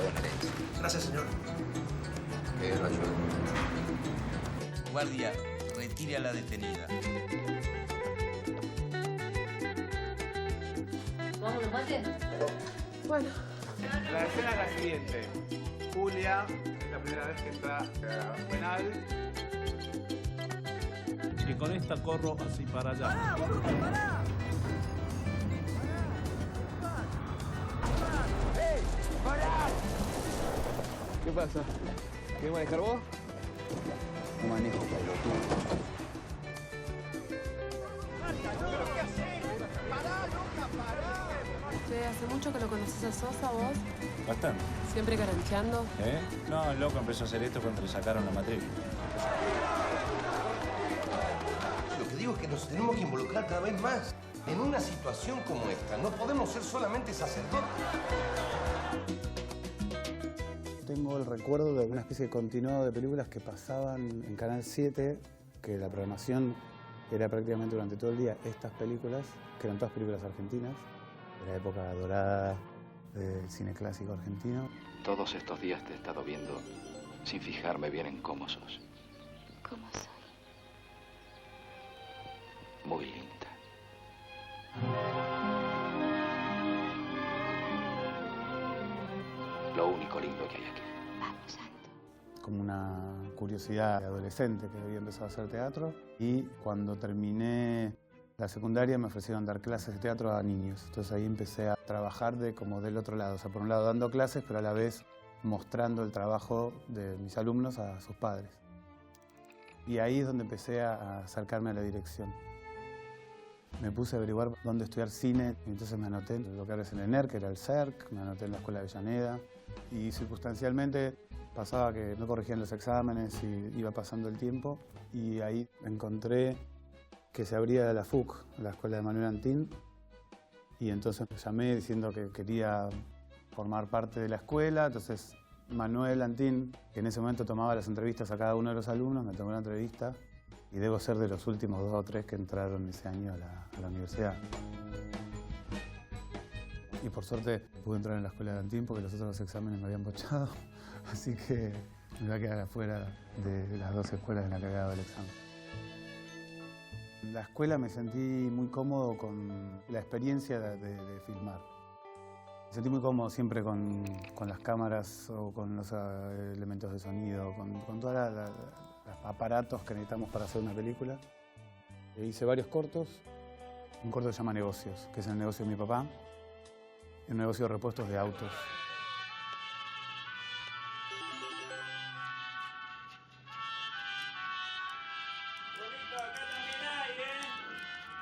bonaerense. Gracias, señor. Que lo ayude. Guardia, retire a la detenida. ¿Vamos, mate? Bueno. La escena es la siguiente. Julia es la primera vez que entra a penal. Y con esta corro así para allá. ¡Pará, boludo, pará! ¡Ey, pará! ¿Qué pasa? ¿Querés manejar vos? No manejo, pelotudo. ¿Pero qué haces? ¡Pará, loca, pará! Che, ¿hace mucho que lo conoces a Sosa vos? Bastante. ¿Siempre carancheando? No, el loco empezó a hacer esto cuando le sacaron la matrícula. Lo que digo es que nos tenemos que involucrar cada vez más en una situación como esta. No podemos ser solamente sacerdotes. Tengo el recuerdo de una especie de continuado de películas que pasaban en Canal 7, que la programación era prácticamente durante todo el día estas películas, que eran todas películas argentinas, de la época dorada del cine clásico argentino. Todos estos días te he estado viendo sin fijarme bien en cómo sos. ¿Cómo soy? Muy linda. Lo único lindo que hay aquí. Vamos, Santo. Como una curiosidad de adolescente que había empezado a hacer teatro. Y cuando terminé la secundaria me ofrecieron dar clases de teatro a niños. Entonces ahí empecé a trabajar como del otro lado. O sea, por un lado dando clases, pero a la vez mostrando el trabajo de mis alumnos a sus padres. Y ahí es donde empecé a acercarme a la dirección. Me puse a averiguar dónde estudiar cine y entonces me anoté en lo que ahora es el ENER, que era el CERC, me anoté en la Escuela de Avellaneda y circunstancialmente pasaba que no corregían los exámenes y iba pasando el tiempo y ahí encontré que se abría la FUC, la Escuela de Manuel Antín, y entonces me llamé diciendo que quería formar parte de la escuela. Entonces Manuel Antín, que en ese momento tomaba las entrevistas a cada uno de los alumnos, me tomó la entrevista y debo ser de los últimos 2 o 3 que entraron ese año a la universidad. Y por suerte pude entrar en la escuela de Antín porque los otros exámenes me habían bochado, así que me iba a quedar afuera de las 2 escuelas en las que había dado el examen. En la escuela me sentí muy cómodo con la experiencia de filmar. Me sentí muy cómodo siempre con las cámaras o con los elementos de sonido, con todos los aparatos que necesitamos para hacer una película. Hice varios cortos. Un corto se llama Negocios, que es el negocio de mi papá, y un negocio de repuestos de autos.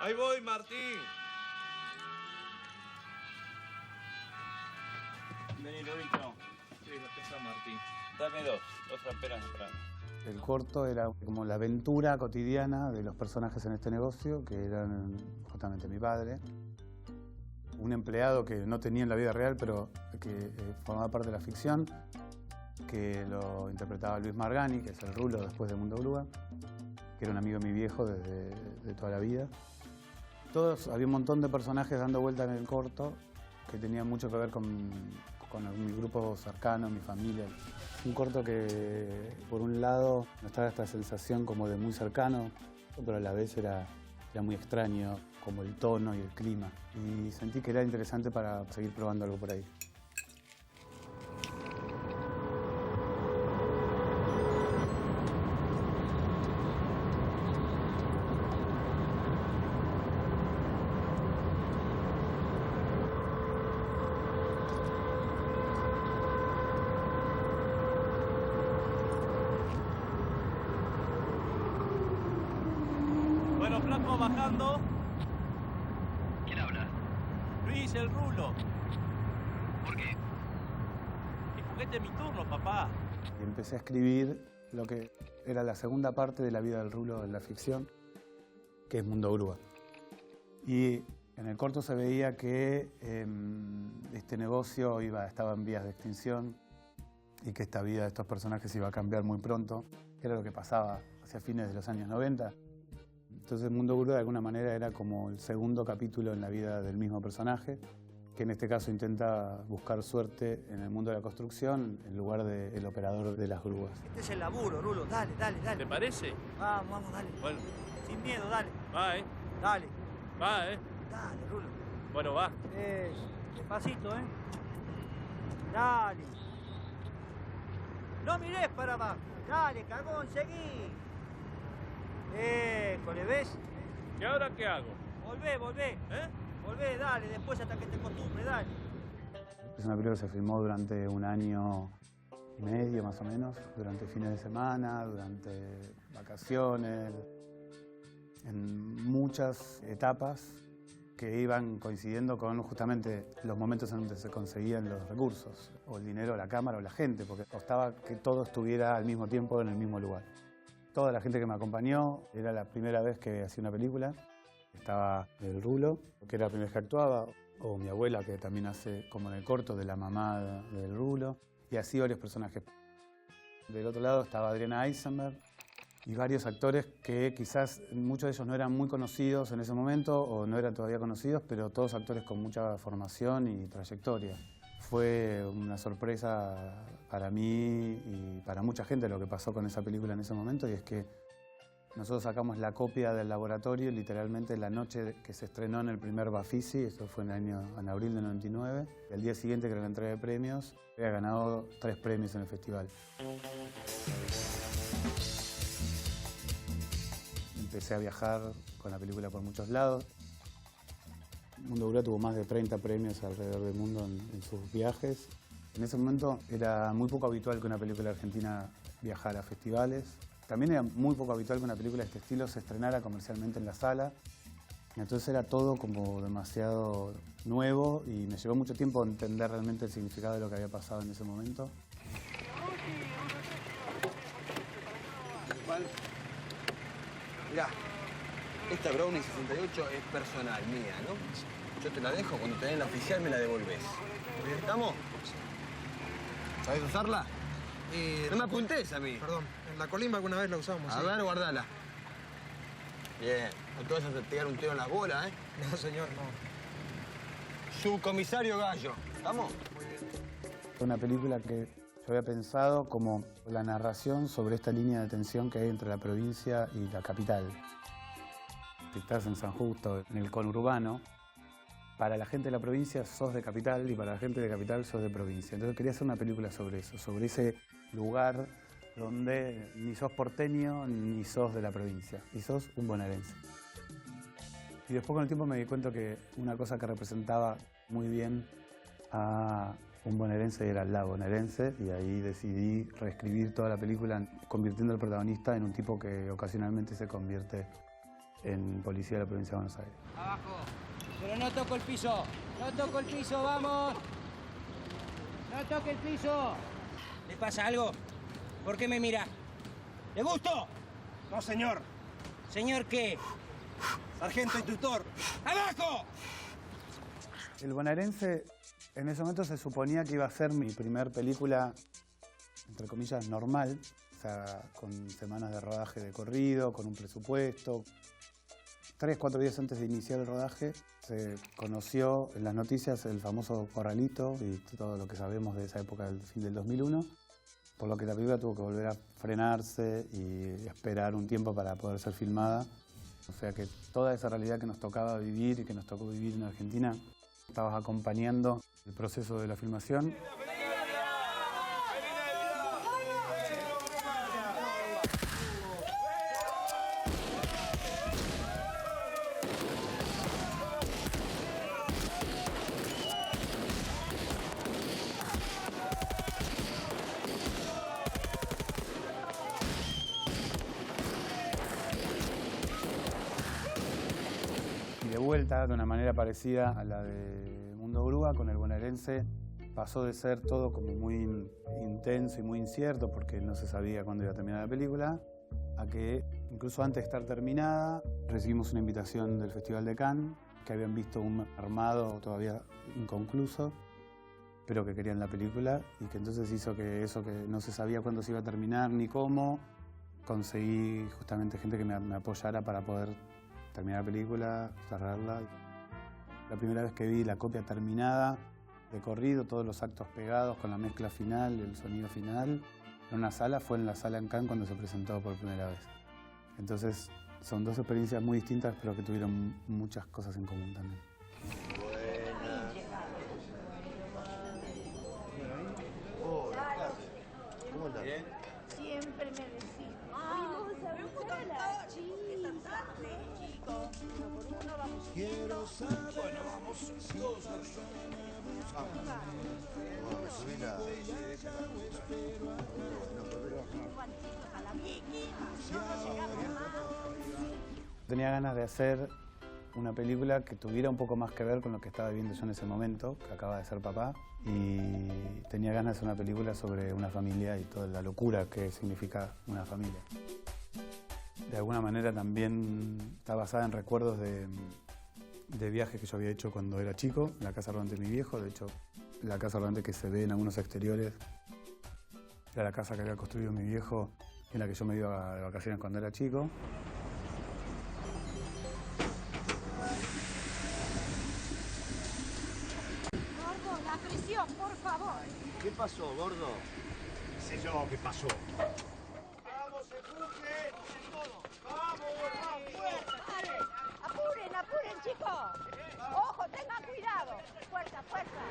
Ahí voy, Martín. Vení, Lobito. Sí, está Martín. Dame 2 ramperas de Prada. El corto era como la aventura cotidiana de los personajes en este negocio, que eran justamente mi padre, un empleado que no tenía en la vida real, pero que formaba parte de la ficción, que lo interpretaba Luis Margani, que es el Rulo después de Mundo Grúa, que era un amigo de mi viejo de toda la vida. Había un montón de personajes dando vuelta en el corto que tenían mucho que ver con mi grupo cercano, mi familia. Un corto que, por un lado, nos trae esta sensación como de muy cercano, pero a la vez era muy extraño, como el tono y el clima. Y sentí que era interesante para seguir probando algo por ahí. Bueno, flaco, bajando. ¿Quién habla? Luis, el Rulo. ¿Por qué? Y juguete mi turno, papá. Y empecé a escribir lo que era la segunda parte de la vida del Rulo en la ficción, que es Mundo Grúa. Y en el corto se veía que este negocio estaba en vías de extinción y que esta vida de estos personajes iba a cambiar muy pronto, que era lo que pasaba hacia fines de los años 90. Entonces Mundo Grúa de alguna manera era como el segundo capítulo en la vida del mismo personaje, que que en este caso intenta buscar suerte en el mundo de la construcción en lugar del operador de las grúas. Este es el laburo, Rulo. Dale, dale, dale. ¿Te parece? Vamos, vamos, dale. Bueno, Sin miedo, dale. va, Dale. Va, Dale, Rulo. Bueno, va. Eso. Despacito, Dale. No mires para abajo. Dale, cagón, seguí. ¿Le ves? ¿Y ahora qué hago? Volvé. Volvé, dale. Después hasta que te acostumbres, dale. Es una película que se filmó durante 1 año y medio, más o menos, durante fines de semana, durante vacaciones, en muchas etapas que iban coincidiendo con justamente los momentos en donde se conseguían los recursos, o el dinero, la cámara o la gente, porque costaba que todo estuviera al mismo tiempo en el mismo lugar. Toda la gente que me acompañó, era la primera vez que hacía una película. Estaba el Rulo, que era la primera vez que actuaba, o mi abuela, que también hace como en el corto de la mamá del Rulo, y así varios personajes. Del otro lado estaba Adriana Eisenberg y varios actores que quizás muchos de ellos no eran muy conocidos en ese momento o no eran todavía conocidos, pero todos actores con mucha formación y trayectoria. Fue una sorpresa para mí y para mucha gente lo que pasó con esa película en ese momento, y es que nosotros sacamos la copia del laboratorio literalmente la noche que se estrenó en el primer Bafisi, eso fue en abril del 99. Y al día siguiente, que era la entrega de premios, había ganado 3 premios en el festival. Empecé a viajar con la película por muchos lados. Mundo Grúa tuvo más de 30 premios alrededor del mundo en sus viajes. En ese momento era muy poco habitual que una película argentina viajara a festivales. También era muy poco habitual que una película de este estilo se estrenara comercialmente en la sala. Entonces era todo como demasiado nuevo y me llevó mucho tiempo entender realmente el significado de lo que había pasado en ese momento. Mirá, esta Brownie 68 es personal, mía, ¿no? Yo te la dejo, cuando tenés la oficial me la devolvés. ¿Estamos? ¿Sabés usarla? No me apuntés a mí. Perdón, en la colimba alguna vez la usamos. A ver, guardala. Bien, no te vas a pegar un tiro en la bola, ¿eh? No, señor, no. Subcomisario Gallo. ¿Estamos? Muy bien. Fue una película que yo había pensado como la narración sobre esta línea de tensión que hay entre la provincia y la capital. Si estás en San Justo, en el conurbano, para la gente de la provincia sos de capital y para la gente de capital sos de provincia. Entonces quería hacer una película sobre eso, sobre ese lugar donde ni sos porteño ni sos de la provincia, y sos un bonaerense. Y después con el tiempo me di cuenta que una cosa que representaba muy bien a un bonaerense era la bonaerense, y ahí decidí reescribir toda la película convirtiendo al protagonista en un tipo que ocasionalmente se convierte en policía de la provincia de Buenos Aires. Abajo. Pero no toco el piso. No toco el piso, vamos. No toque el piso. ¿Le pasa algo? ¿Por qué me mira? ¿Le gusto? No, señor. ¿Señor qué? Sargento y tutor. ¡Abajo! El bonaerense en ese momento se suponía que iba a ser mi primer película, entre comillas, normal, o sea, con semanas de rodaje de corrido, con un presupuesto. 3, 4 días antes de iniciar el rodaje se conoció en las noticias el famoso Corralito y todo lo que sabemos de esa época del fin del 2001, por lo que la película tuvo que volver a frenarse y esperar un tiempo para poder ser filmada. O sea que toda esa realidad que nos tocaba vivir y que nos tocó vivir en Argentina, estabas acompañando el proceso de la filmación. De vuelta, de una manera parecida a la de Mundo Grúa, con el bonaerense pasó de ser todo como muy intenso y muy incierto porque no se sabía cuándo iba a terminar la película, a que incluso antes de estar terminada recibimos una invitación del Festival de Cannes, que habían visto un armado todavía inconcluso, pero que querían la película, y que entonces hizo que eso que no se sabía cuándo se iba a terminar ni cómo, conseguí justamente gente que me apoyara para poder terminar la película, cerrarla. La primera vez que vi la copia terminada, de corrido, todos los actos pegados con la mezcla final, el sonido final, en una sala, fue en la sala en Cannes cuando se presentó por primera vez. Entonces, son dos experiencias muy distintas, pero que tuvieron muchas cosas en común también. Hola. ¿Bien? Siempre me decís, vamos a ver la chica, chico. Por uno vamos. Quiero saber. Bueno, vamos todos. Vamos, subila. Tenía ganas de hacer una película que tuviera un poco más que ver con lo que estaba viviendo yo en ese momento, que acaba de ser papá, y tenía ganas de hacer una película sobre una familia y toda la locura que significa una familia. De alguna manera también está basada en recuerdos de viajes que yo había hecho cuando era chico, en la casa rodante de mi viejo. De hecho, la casa rodante que se ve en algunos exteriores era la casa que había construido mi viejo, en la que yo me iba de vacaciones cuando era chico. Gordo, la presión, por favor. ¿Qué pasó, gordo? ¿Qué sé yo qué pasó? ¡Vamos, empuje! ¡Vamos! ¡Apuren, apuren, chicos! ¡Ojo, tengan cuidado! ¡Fuerza, fuerza!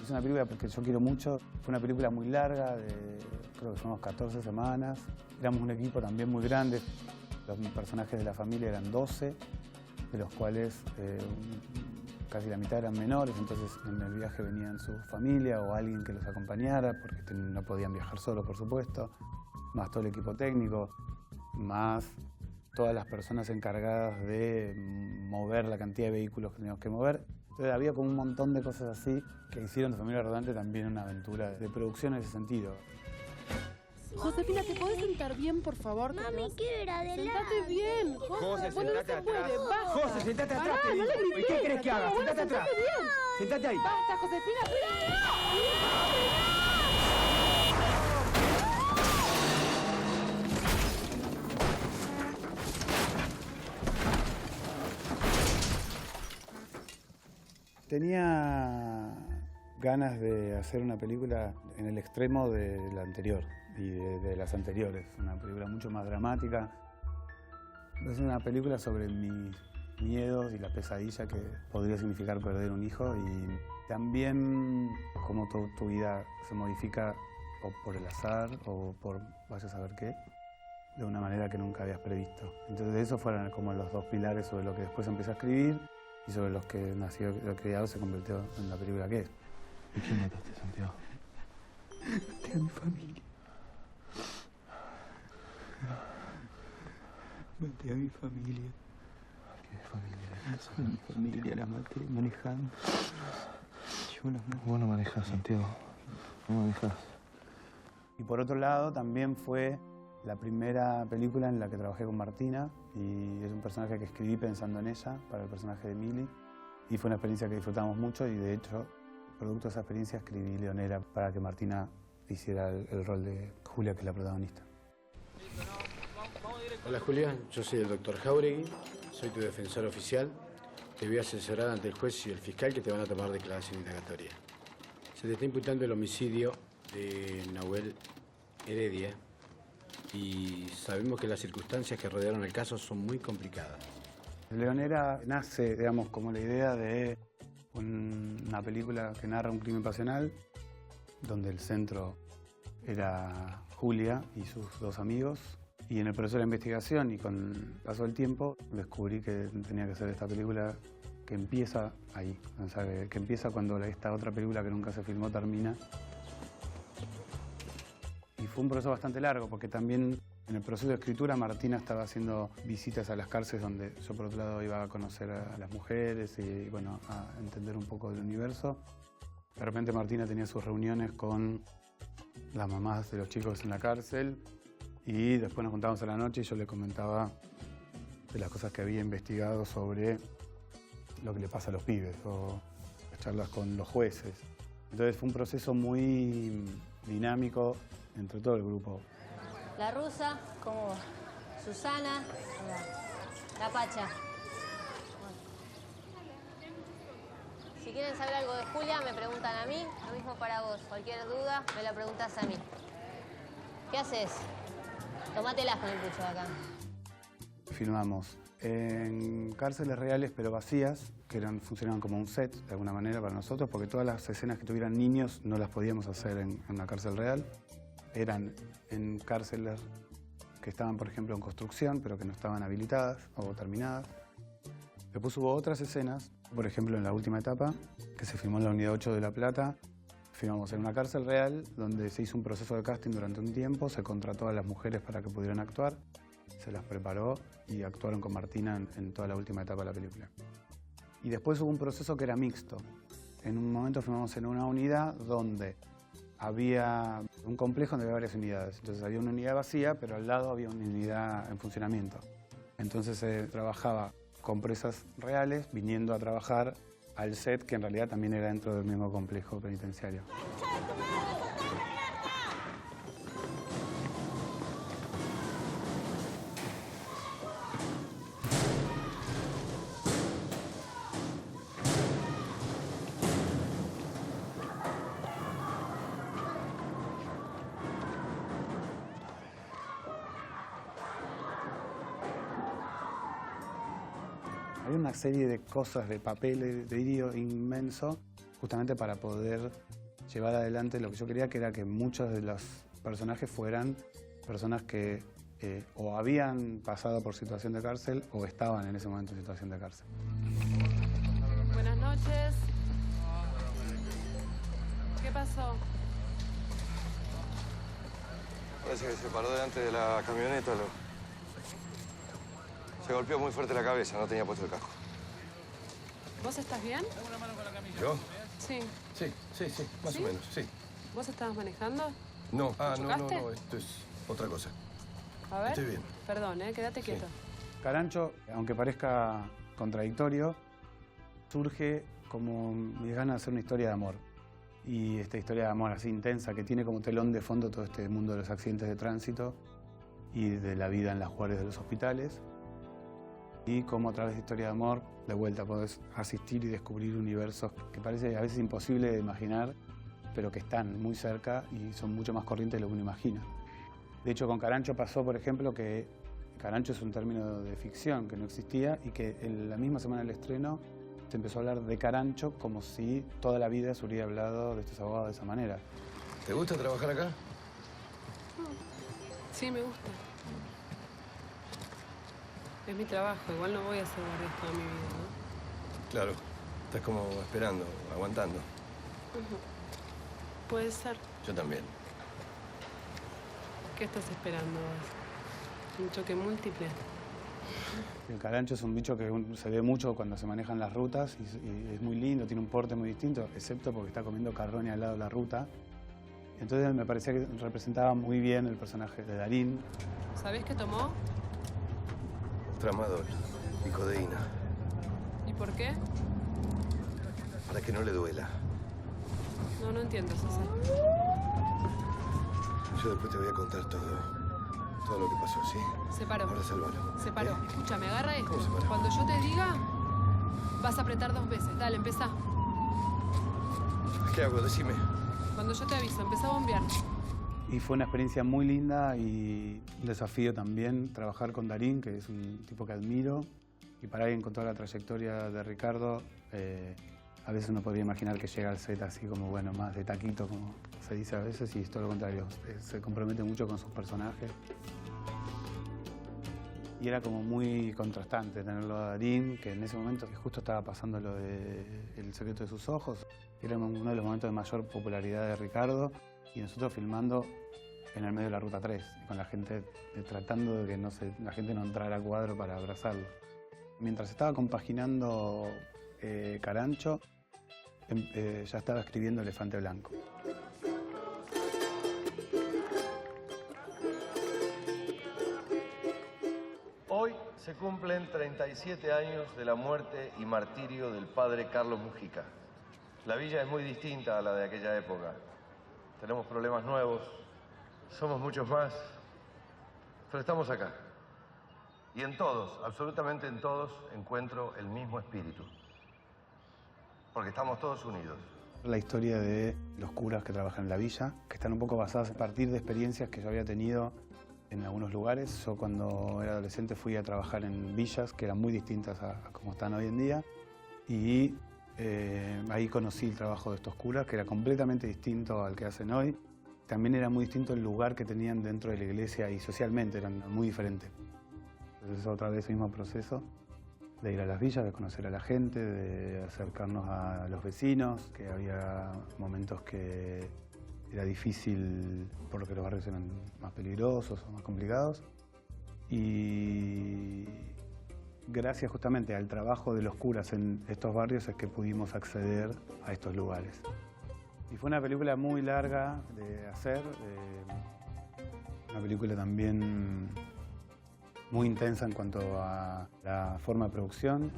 Es una película que yo quiero mucho. Fue una película muy larga, creo que fuimos 14 semanas. Éramos un equipo también muy grande. Los personajes de la familia eran 12, de los cuales casi la mitad eran menores. Entonces en el viaje venían su familia o alguien que los acompañara, porque no podían viajar solos, por supuesto. Más todo el equipo técnico, más todas las personas encargadas de mover la cantidad de vehículos que teníamos que mover. Entonces había como un montón de cosas así que hicieron de Familia Rodante también una aventura de producción en ese sentido. Josefina, ¿te podés sentar bien, por favor? Mami, quiero ir adelante. Sentate bien, José. José, sentate atrás. Basta. José, sentate atrás. Pará, no le grites. ¿Y qué querés que haga? No, bueno, Sentate atrás. bien. Sentate ahí. Basta, Josefina. Tenía ganas de hacer una película en el extremo de la anterior y de las anteriores. Una película mucho más dramática. Es una película sobre mis miedos y la pesadilla que podría significar perder un hijo y también cómo tu vida se modifica o por el azar o por vaya a saber qué, de una manera que nunca habías previsto. Entonces esos fueron como los dos pilares sobre lo que después empecé a escribir y sobre los que nació, lo que ahora se convirtió en la película que es. ¿Y quién mataste, Santiago? Maté a mi familia. Maté a mi familia. ¿Qué familia? A mi familia la maté manejando. Yo la maté. Vos no manejás, Santiago. No manejás. Y por otro lado, también fue la primera película en la que trabajé con Martina y es un personaje que escribí pensando en ella, para el personaje de Mili. Y fue una experiencia que disfrutamos mucho y de hecho, producto de esa experiencia, escribí Leonera para que Martina hiciera el rol de Julia, que es la protagonista. Hola Julia, yo soy el doctor Jauregui, soy tu defensor oficial. Te voy a asesorar ante el juez y el fiscal que te van a tomar declaración indagatoria. Se te está imputando el homicidio de Nahuel Heredia y sabemos que las circunstancias que rodearon el caso son muy complicadas. Leonera nace, digamos, como la idea de una película que narra un crimen pasional, donde el centro era Julia y sus dos amigos. Y en el proceso de la investigación y con el paso del tiempo, descubrí que tenía que hacer esta película que empieza ahí. O sea, que empieza cuando esta otra película que nunca se filmó termina. Y fue un proceso bastante largo, porque también en el proceso de escritura Martina estaba haciendo visitas a las cárceles donde yo por otro lado iba a conocer a las mujeres y bueno, a entender un poco del universo. De repente Martina tenía sus reuniones con las mamás de los chicos en la cárcel y después nos juntábamos a la noche y yo le comentaba de las cosas que había investigado sobre lo que le pasa a los pibes o las charlas con los jueces. Entonces fue un proceso muy dinámico entre todo el grupo. La rusa, como Susana, la Pacha. quieren saber algo de Julia, me preguntan a mí. Lo mismo para vos. Cualquier duda, me la preguntas a mí. ¿Qué haces? Tomátelas con el pucho de acá. Filmamos en cárceles reales pero vacías, que funcionaban como un set de alguna manera para nosotros, porque todas las escenas que tuvieran niños no las podíamos hacer en una cárcel real. Eran en cárceles que estaban, por ejemplo, en construcción, pero que no estaban habilitadas o terminadas. Después hubo otras escenas, por ejemplo, en la última etapa, que se filmó en la Unidad 8 de La Plata. Filmamos en una cárcel real, donde se hizo un proceso de casting durante un tiempo, se contrató a las mujeres para que pudieran actuar, se las preparó y actuaron con Martina en toda la última etapa de la película. Y después hubo un proceso que era mixto. En un momento filmamos en una unidad donde había un complejo donde había varias unidades. Entonces había una unidad vacía, pero al lado había una unidad en funcionamiento. Entonces se trabajaba con presas reales viniendo a trabajar al set, que en realidad también era dentro del mismo complejo penitenciario. Hay una serie de cosas, de papel, de vidrio inmenso, justamente para poder llevar adelante lo que yo quería, que era que muchos de los personajes fueran personas que o habían pasado por situación de cárcel o estaban en ese momento en situación de cárcel. Buenas noches. ¿Qué pasó? Parece que se paró delante de la camioneta. Se golpeó muy fuerte la cabeza, no tenía puesto el casco. ¿Vos estás bien? ¿Yo? Sí. Sí, más o menos, sí. ¿Vos estabas manejando? No, ¿Chocaste? no, esto es otra cosa. A ver. Estoy bien. Perdón, quédate quieto. Carancho, aunque parezca contradictorio, surge como mis ganas de hacer una historia de amor. Y esta historia de amor así intensa que tiene como telón de fondo todo este mundo de los accidentes de tránsito y de la vida en las guardias de los hospitales. Y cómo a través de historia de amor, de vuelta, podés asistir y descubrir universos que parece a veces imposible de imaginar, pero que están muy cerca y son mucho más corrientes de lo que uno imagina. De hecho, con Carancho pasó, por ejemplo, que Carancho es un término de ficción que no existía y que en la misma semana del estreno se empezó a hablar de Carancho como si toda la vida se hubiera hablado de estos abogados de esa manera. ¿Te gusta trabajar acá? Sí, me gusta. Es mi trabajo, igual no voy a hacer guardias toda mi vida, ¿no? Claro, estás como esperando, aguantando. Puede ser. Yo también. ¿Qué estás esperando vos? ¿Un choque múltiple? El carancho es un bicho que se ve mucho cuando se manejan las rutas y es muy lindo, tiene un porte muy distinto, excepto porque está comiendo carroña al lado de la ruta. Entonces me parecía que representaba muy bien el personaje de Darín. ¿Sabés qué tomó? Tramadol y codeína, ¿Y por qué? para que no le duela. No entiendo, César. Yo después te voy a contar todo lo que pasó, ¿sí? Se paró. Ahora sálvalo. Se paró. Escúchame, agarra esto. ¿Cómo se paró? Cuando yo te diga, vas a apretar 2 veces. Dale, empezá. ¿Qué hago? Decime. Cuando yo te aviso, empezá a bombear. Y fue una experiencia muy linda y un desafío también trabajar con Darín, que es un tipo que admiro. Y para alguien con toda la trayectoria de Ricardo, a veces uno podría imaginar que llega al set así como, bueno, más de taquito, como se dice a veces, y es todo lo contrario. Se compromete mucho con sus personajes. Y era como muy contrastante tenerlo a Darín, que en ese momento justo estaba pasando lo de El secreto de sus ojos. Era uno de los momentos de mayor popularidad de Ricardo. Y nosotros filmando en el medio de la Ruta 3, con la gente tratando de que la gente no entrara a cuadro para abrazarlo. Mientras estaba compaginando Carancho, ya estaba escribiendo Elefante Blanco. Hoy se cumplen 37 años de la muerte y martirio del padre Carlos Mujica. La villa es muy distinta a la de aquella época. Tenemos problemas nuevos, somos muchos más, pero estamos acá. Y en todos, absolutamente en todos, encuentro el mismo espíritu. porque estamos todos unidos. La historia de los curas que trabajan en la villa, que están un poco basadas a partir de experiencias que yo había tenido en algunos lugares. Yo cuando era adolescente fui a trabajar en villas que eran muy distintas a como están hoy en día. Y ahí conocí el trabajo de estos curas, que era completamente distinto al que hacen hoy. También era muy distinto el lugar que tenían dentro de la iglesia y socialmente eran muy diferentes. Entonces otra vez el mismo proceso de ir a las villas, de conocer a la gente, de acercarnos a los vecinos, que había momentos que era difícil porque los barrios eran más peligrosos o más complicados. Y gracias justamente al trabajo de los curas en estos barrios es que pudimos acceder a estos lugares. Y fue una película muy larga de hacer, una película también muy intensa en cuanto a la forma de producción.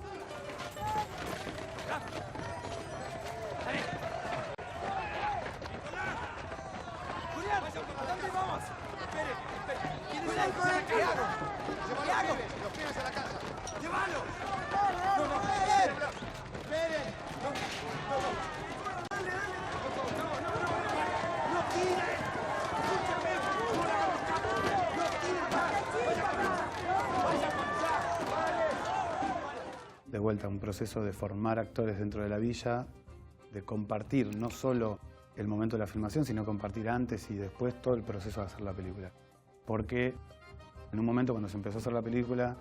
De vuelta, un proceso de formar actores dentro de la villa, de compartir no solo el momento de la filmación, sino compartir antes y después todo el proceso de hacer la película. Porque en un momento cuando se empezó a hacer la película,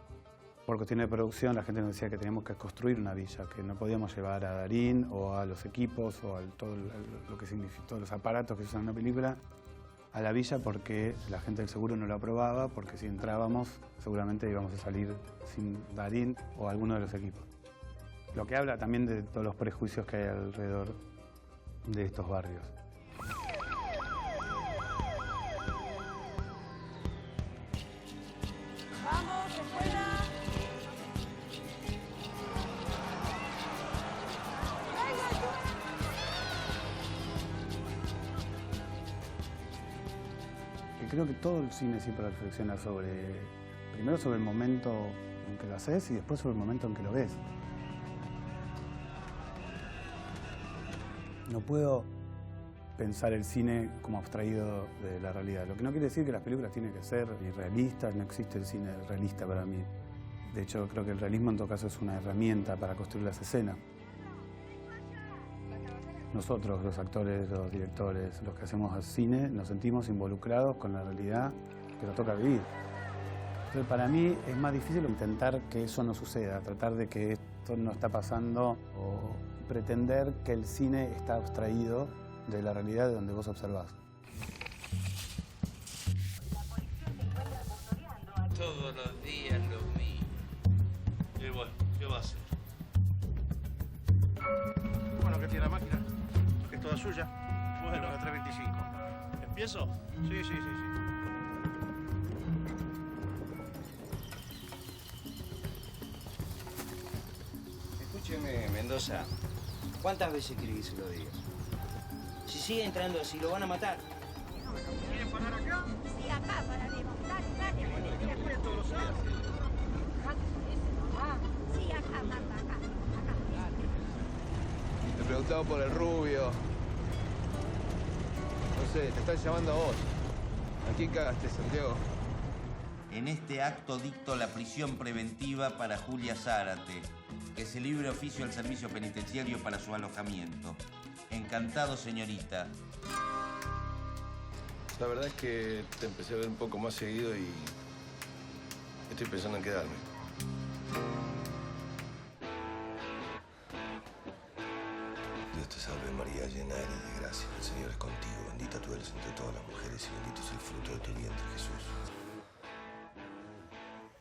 por cuestiones de producción, la gente nos decía que teníamos que construir una villa, que no podíamos llevar a Darín o a los equipos o a todo lo que significa, todos los aparatos que se usan en una película, a la villa porque la gente del seguro no lo aprobaba, porque si entrábamos seguramente íbamos a salir sin Darín o alguno de los equipos. Lo que habla también de todos los prejuicios que hay alrededor de estos barrios. ¡Vamos, escuela! Y creo que todo el cine siempre reflexiona primero sobre el momento en que lo haces y después sobre el momento en que lo ves. No puedo pensar el cine como abstraído de la realidad. Lo que no quiere decir que las películas tienen que ser irrealistas, no existe el cine realista para mí. De hecho, creo que el realismo en todo caso es una herramienta para construir las escenas. Nosotros, los actores, los directores, los que hacemos el cine, nos sentimos involucrados con la realidad que nos toca vivir. Entonces, para mí es más difícil intentar que eso no suceda, tratar de que esto no está pasando o pretender que el cine está abstraído de la realidad de donde vos observás. Todos los días lo mismo. Y bueno, ¿qué va a hacer? Bueno, ¿qué tiene la máquina? Es toda suya. Bueno, la 325. ¿Empiezo? Sí, sí, sí, sí. Escúcheme, Mendoza. ¿Cuántas veces quiere que se lo diga? Si sigue entrando así, lo van a matar. ¿Quieren parar acá? Sí, acá pararemos. Dale, ponete todos los días. Sí, acá, Marta, acá. Te preguntaba por el rubio. No sé, te están llamando a vos. ¿A quién cagaste, Santiago? En este acto dicto la prisión preventiva para Julia Zárate, que se libre oficio al servicio penitenciario para su alojamiento. Encantado, señorita. La verdad es que te empecé a ver un poco más seguido y estoy pensando en quedarme. Dios te salve María, llena eres de gracia. El Señor es contigo. Bendita tú eres entre todas las mujeres y bendito es el fruto de tu vientre, Jesús.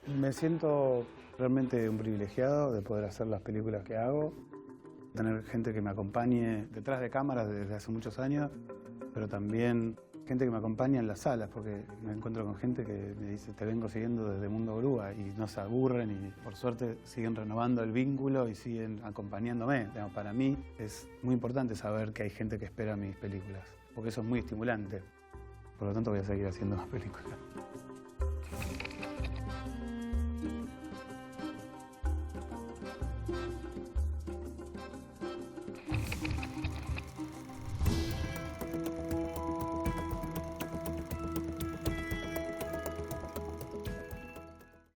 Me siento realmente un privilegiado de poder hacer las películas que hago, tener gente que me acompañe detrás de cámaras desde hace muchos años, pero también gente que me acompaña en las salas, porque me encuentro con gente que me dice, te vengo siguiendo desde Mundo Grúa, y no se aburren y por suerte siguen renovando el vínculo y siguen acompañándome. Para mí es muy importante saber que hay gente que espera mis películas, porque eso es muy estimulante. Por lo tanto voy a seguir haciendo más películas.